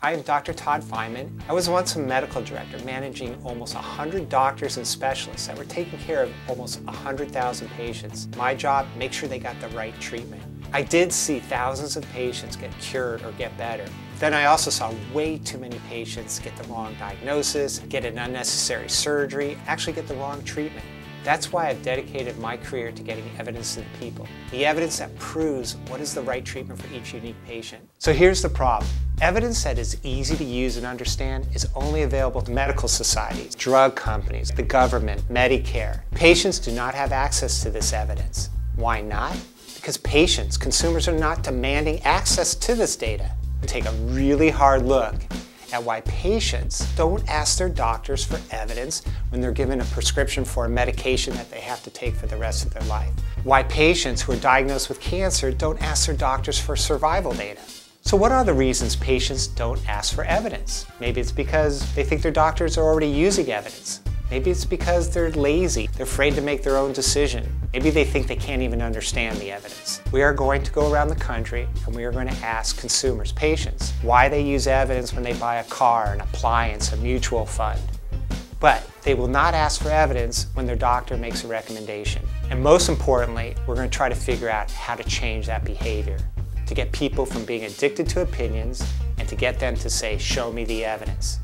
I am Dr. Todd Fineman. I was once a medical director managing almost 100 doctors and specialists that were taking care of almost 100,000 patients. My job, make sure they got the right treatment. I did see thousands of patients get cured or get better. Then I also saw way too many patients get the wrong diagnosis, get an unnecessary surgery, actually get the wrong treatment. That's why I've dedicated my career to getting evidence to the people. The evidence that proves what is the right treatment for each unique patient. So here's the problem. Evidence that is easy to use and understand is only available to medical societies, drug companies, the government, Medicare. Patients do not have access to this evidence. Why not? Because patients, consumers, are not demanding access to this data. Take a really hard look at why patients don't ask their doctors for evidence when they're given a prescription for a medication that they have to take for the rest of their life. Why patients who are diagnosed with cancer don't ask their doctors for survival data. So what are the reasons patients don't ask for evidence? Maybe it's because they think their doctors are already using evidence. Maybe it's because they're lazy, they're afraid to make their own decision. Maybe they think they can't even understand the evidence. We are going to go around the country and we are going to ask consumers, patients, why they use evidence when they buy a car, an appliance, a mutual fund. But they will not ask for evidence when their doctor makes a recommendation. And most importantly, we're going to try to figure out how to change that behavior, to get people from being addicted to opinions and to get them to say, show me the evidence.